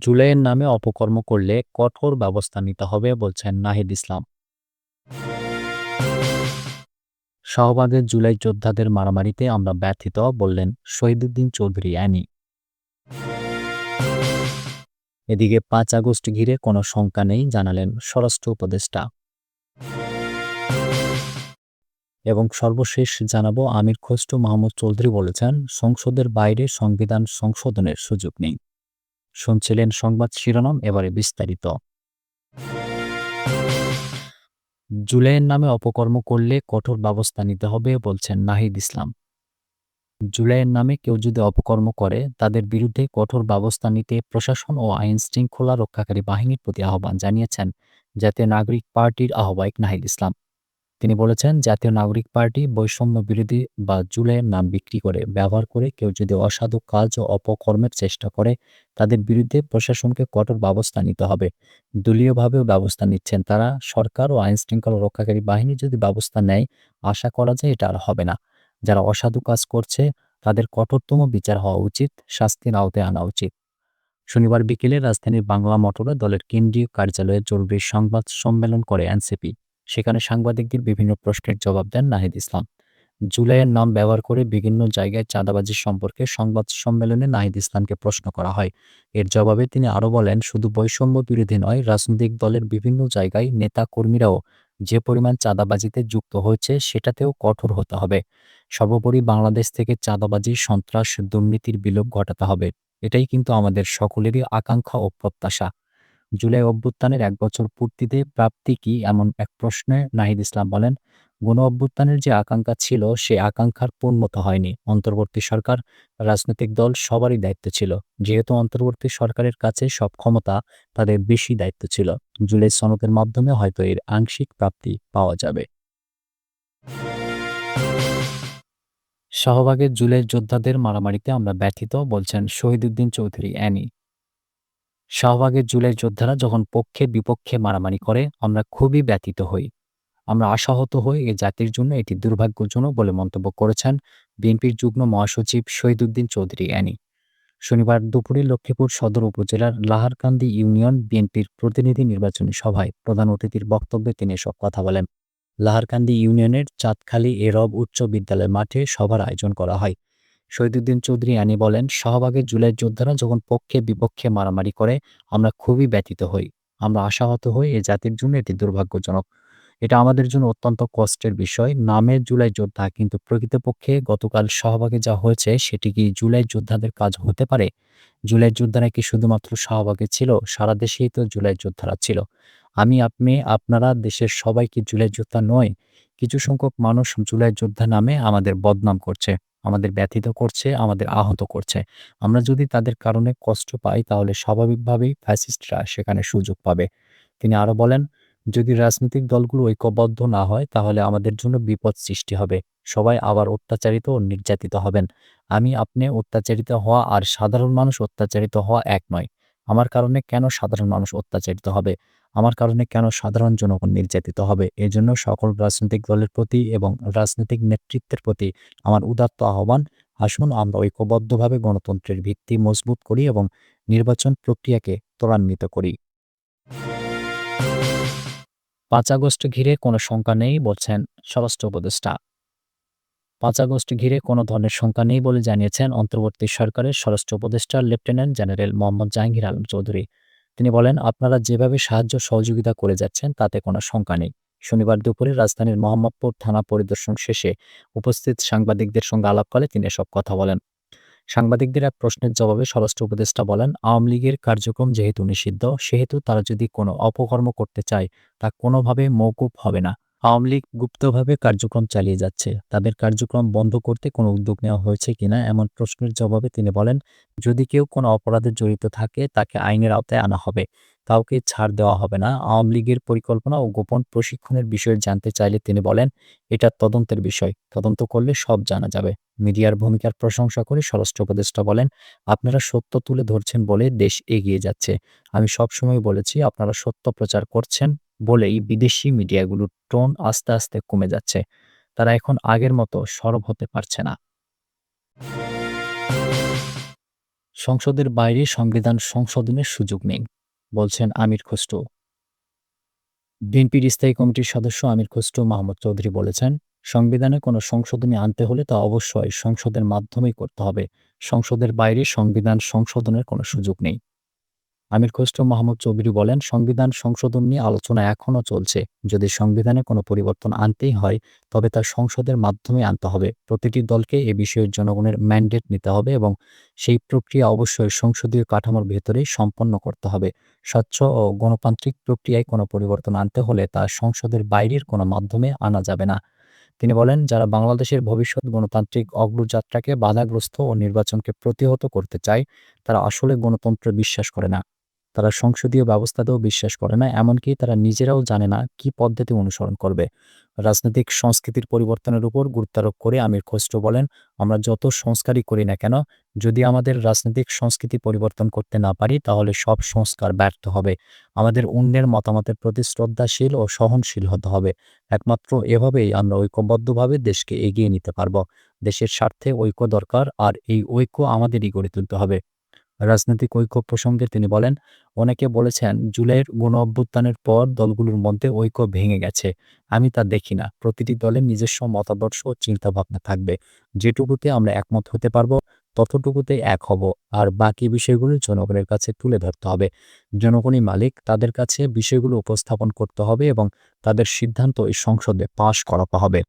জুলাইয়ের নামে অপকর্ম করলে কঠোর ব্যবস্থা নিতে হবে বলছেন নাহিদ ইসলাম। শাহবাগের জুলাই যোদ্ধাদের মারামারিতে আমরা ব্যথিত বললেন শহীদুদ্দিন চৌধুরী অ্যানি। এদিকে ৫ আগস্ট ঘিরে কোনো শঙ্কা নেই জানালেন স্বরাষ্ট্র উপদেষ্টা। এবং সর্বশেষ জানাবো আমির খসরু মাহমুদ চৌধুরী বলেছেন সংসদের বাইরে সংবিধান সংশোধনের সুযোগ নেই। শুনছিলেন সংবাদ শিরোনাম, এবারে বিস্তারিত। জুলাইয়ের নামে অপকর্ম করলে কঠোর ব্যবস্থা নিতে হবে বলছেন নাহিদ ইসলাম। জুলাইয়ের নামে কেউ যদি অপকর্ম করে তাদের বিরুদ্ধে কঠোর ব্যবস্থা নিতে প্রশাসন ও আইন শৃঙ্খলা রক্ষাকারী বাহিনীর প্রতি আহ্বান জানিয়েছেন জাতীয় নাগরিক পার্টির আহ্বায়ক নাহিদ ইসলাম। তিনি বলেছেন, জাতীয় নাগরিক পার্টি বৈষম্য বিরোধী বা জুলাইয়ের নাম বিক্রি করে ব্যবহার করে কেউ যদি অসাধু কাজ ও অপকর্মের চেষ্টা করে তাদের বিরুদ্ধে প্রশাসনকে কঠোর ব্যবস্থা নিতে হবে। দলীয়ভাবেও ব্যবস্থা নিচ্ছেন তারা। সরকার ও আইন শৃঙ্খলা রক্ষাকারী বাহিনী যদি ব্যবস্থা নেয়, আশা করা যায় এটা আর হবে না। যারা অসাধু কাজ করছে তাদের কঠোরতম বিচার হওয়া উচিত, শাস্তির আওতায় আনা উচিত। শনিবার বিকেলে রাজধানীর বাংলা মোটরে দলের কেন্দ্রীয় কার্যালয়ে জরুরি সংবাদ সম্মেলন করে এনসিপি। সেখানে সাংবাদিকদের বিভিন্ন প্রশ্নের জবাব দেন নাহিদ ইসলাম। জুলাইয়ের নাম ব্যবহার করে বিভিন্ন জায়গায় চাঁদাবাজি সম্পর্কে সংবাদ সম্মেলনে নাহিদ ইসলামকে প্রশ্ন করা হয়। এর জবাবে তিনি আরও বলেন, শুধু বৈষম্য বিরোধী নয়, রাজনৈতিক দলের বিভিন্ন জায়গায় নেতা কর্মীরাও যে পরিমাণ চাঁদাবাজিতে যুক্ত হয়েছে সেটাতেও কঠোর হতে হবে। সর্বোপরি বাংলাদেশ থেকে চাঁদাবাজি, সন্ত্রাস, দুর্নীতির বিলোপ ঘটাতে হবে। এটাই কিন্তু আমাদের সকলেরই আকাঙ্ক্ষা ও প্রত্যাশা। জুলাই অভ্যুত্থানের ১ বছর পূর্তিতে প্রাপ্তি কি, এমন এক প্রশ্নে নাহিদ ইসলাম বলেন, গণ অভ্যুত্থানের যে আকাঙ্ক্ষা ছিল সে আকাঙ্ক্ষার পূর্ণতা হয়নি। অন্তর্বর্তী সরকার, রাজনৈতিক দল সবারই দায়িত্ব ছিল। যেহেতু অন্তর্বর্তী সরকারের কাছে সব ক্ষমতা, তাদের বেশি দায়িত্ব ছিল। জুলাই সনদের মাধ্যমে হয়তো এর আংশিক প্রাপ্তি পাওয়া যাবে। শাহবাগের জুলাই যোদ্ধাদের মারামারিতে আমরা ব্যথিত বলছেন শহীদুদ্দিন চৌধুরী অ্যানি। শাহবাগের জুলাই যোদ্ধারা যখন পক্ষে বিপক্ষে মারামারি করে আমরা খুবই ব্যথিত হই। আমরা আশাহত হই। এ জাতির জন্য এটি দুর্ভাগ্যজনক বলে মন্তব্য করেছেন বিএনপির যুগ্ম মহাসচিব শহীদুদ্দিন চৌধুরী অ্যানি। শনিবার দুপুরে লক্ষ্মীপুর সদর উপজেলার লাহারকান্দি ইউনিয়ন বিএনপির প্রতিনিধি নির্বাচনী সভায় প্রধান অতিথির বক্তব্যে তিনি এসব কথা বলেন। লাহারকান্দি ইউনিয়নের চাঁদখালী এরব উচ্চ বিদ্যালয় মাঠে সভার আয়োজন করা হয়। শহীদুদ্দিন চৌধুরী অ্যানি বলেন, শাহবাগের জুলাই যোদ্ধারা যখন পক্ষে বিপক্ষে মারামারি করে আমরা খুবই ব্যথিত হই। আমরা আশাহত হই। এ জাতির জন্য এটি দুর্ভাগ্যজনক। এটা আমাদের জন্য অত্যন্ত কষ্টের বিষয়। নামের জুলাই যোদ্ধা, কিন্তু প্রকৃতপক্ষে গতকাল শাহবাগে যা হয়েছে সেটি কি জুলাই যোদ্ধাদের কাজ হতে পারে? জুলাই যোদ্ধারা কি শুধুমাত্র শাহবাগে ছিল? সারা দেশেই তো জুলাই যোদ্ধারা ছিল। আমি, আপনি, আপনারা দেশের সবাই কি জুলাই যোদ্ধা নয়? কিছু সংখ্যক মানুষ জুলাই যোদ্ধা নামে আমাদের বদনাম করছে, আমাদের ব্যথিত করছে, আমাদের আহত করছে। আমরা যদি তাদের কারণে কষ্ট পাই তাহলে স্বাভাবিকভাবেই ফ্যাসিস্টরা সেখানে সুযোগ পাবে। তিনি আরও বলেন, যদি রাজনৈতিক দলগুলো ঐক্যবদ্ধ না হয় তাহলে আমাদের জন্য বিপদ সৃষ্টি হবে। সবাই আবার অত্যাচারিত ও নির্যাতিত হবেন। আমি, আপনি অত্যাচারিত হওয়া আর সাধারণ মানুষ অত্যাচারিত হওয়া এক নয়। আমার কারণে কেন সাধারণ মানুষ অত্যাচারিত হবে? আমার কারণে কেন সাধারণ জনগণ নির্যাতিত হবে? এজন্য সকল রাজনৈতিক দলের প্রতি এবং রাজনৈতিক নেতৃত্বের প্রতি আমার উদাত্ত আহ্বান, আসুন আমরা ঐক্যবদ্ধভাবে গণতন্ত্রের ভিত্তি মজবুত করি এবং নির্বাচন প্রক্রিয়াকে ত্বরান্বিত করি। ৫ আগস্ট ঘিরে কোনো শঙ্কা নেই বলছেন স্বরাষ্ট্র উপদেষ্টা। ৫ আগস্ট ঘিরে কোনো ধরনের শঙ্কা নেই বলে জানিয়েছেন অন্তর্বর্তী সরকারের স্বরাষ্ট্র উপদেষ্টা লেফটেন্যান্ট জেনারেল মোহাম্মদ জাহাঙ্গীর আলম চৌধুরী। তিনি বলেন, আপনারা যেভাবে সাহায্য সহযোগিতা করে যাচ্ছেন তাতে কোনো শঙ্কা নেই। শনিবার দুপুরে রাজধানীর মোহাম্মদপুর থানা পরিদর্শন শেষে উপস্থিত সাংবাদিকদের সঙ্গে আলাপকালে তিনি এসব কথা বলেন। সাংবাদিকদের এক প্রশ্নের জবাবে স্বরাষ্ট্র উপদেষ্টা বলেন, আওয়ামী লীগের কার্যক্রম যেহেতু নিষিদ্ধ, সেহেতু তারা যদি কোনো অপকর্ম করতে চায় তা কোনোভাবে মওকুফ হবে না। আওয়ামী লীগ গুপ্তভাবে কার্যক্রম চালিয়ে যাচ্ছে। তাদের কার্যক্রম বন্ধ করতে কোনো উদ্যোগ নেওয়া হয়েছে কিনা এমন প্রশ্নের জবাবে তিনি বলেন, যদি কেউ কোনো অপরাধে জড়িত থাকে তাকে আইনের আওতায় আনা হবে। কাউকে ছাড় দেওয়া হবে না। আওয়ামী লীগের পরিকল্পনা ও গোপন প্রশিক্ষণের বিষয়ে জানতে চাইলে তিনি বলেন, এটা তদন্তের বিষয়। তদন্ত করলে সব জানা যাবে। মিডিয়ার ভূমিকার প্রশংসা করে স্বরাষ্ট্র উপদেষ্টা বলেন, আপনারা সত্য তুলে ধরছেন বলে দেশ এগিয়ে যাচ্ছে। আমি সবসময় বলেছি, আপনারা সত্য প্রচার করছেন বলেই বিদেশি মিডিয়াগুলোর টোন আস্তে আস্তে কমে যাচ্ছে। তারা এখন আগের মতো সরব হতে পারছে না। সংসদের বাইরে সংবিধান সংশোধনের সুযোগ নেই, বলছেন আমির খসরু। বিএনপির স্থায়ী কমিটির সদস্য আমির খসরু মাহমুদ চৌধুরী বলেছেন, সংবিধানে কোনো সংশোধনী আনতে হলে তা অবশ্যই সংসদের মাধ্যমেই করতে হবে। সংসদের বাইরে সংবিধান সংশোধনের কোনো সুযোগ নেই। আমির খসরু মাহমুদ চৌধুরী বলেন, সংবিধান সংশোধন নিয়ে আলোচনা এখনও চলছে। যদি সংবিধানে কোনো পরিবর্তন আনতেই হয়, তবে তা সংসদের মাধ্যমে আনতে হবে। প্রতিটি দলকে এ বিষয়ে জনগণের ম্যান্ডেট নিতে হবে এবং সেই প্রক্রিয়া অবশ্যই সংসদীয় কাঠামোর ভেতরেই সম্পন্ন করতে হবে। স্বচ্ছ ও গণতান্ত্রিক প্রক্রিয়ায় কোনো পরিবর্তন আনতে হলে তা সংসদের বাইরের কোনো মাধ্যমে আনা যাবে না। তিনি বলেন, যারা বাংলাদেশের ভবিষ্যৎ গণতান্ত্রিক অগ্রযাত্রাকে বাধাগ্রস্ত ও নির্বাচনকে প্রতিহত করতে চায়, তারা আসলে গণতন্ত্রে বিশ্বাস করে না। তারা সংসদীয় ব্যবস্থাতেও বিশ্বাস করে না, এমনকি তারা নিজেরাও জানে না কি পদ্ধতি অনুসরণ করবে। রাজনৈতিক সংস্কৃতির পরিবর্তনের উপর গুরুত্বারোপ করে আমির খসরু বলেন, আমরা যত সংস্কারই করি না কেন, যদি আমাদের রাজনৈতিক সংস্কৃতি পরিবর্তন করতে না পারি, তাহলে সব সংস্কার ব্যর্থ হবে। আমাদের অন্যের মতামতের প্রতি শ্রদ্ধাশীল ও সহনশীল হতে হবে। একমাত্র এভাবেই আমরা ঐক্যবদ্ধভাবে দেশকে এগিয়ে নিতে পারব। দেশের স্বার্থে ঐক্য দরকার, আর এই ঐক্য আমাদেরই গড়ে তুলতে হবে। রাজনৈতিক ঐক্য প্রসঙ্গে তিনি বলেন, অনেকে বলেছেন জুলাইয়ের গণঅভ্যুত্থানের পর দলগুলোর মধ্যে ঐক্য ভেঙে গেছে। আমি তা দেখি না। প্রতিটি দলের নিজস্ব মতাদর্শ ও চিন্তাভাবনা থাকবে। যেটুকুতে আমরা একমত হতে পারবো, ততটুকুতে এক হব। আর বাকি বিষয়গুলো জনগণের কাছে তুলে ধরতে হবে। জনগণই মালিক, তাদের কাছে বিষয়গুলো উপস্থাপন করতে হবে এবং তাদের সিদ্ধান্ত এই সংসদে পাশ করাতে হবে।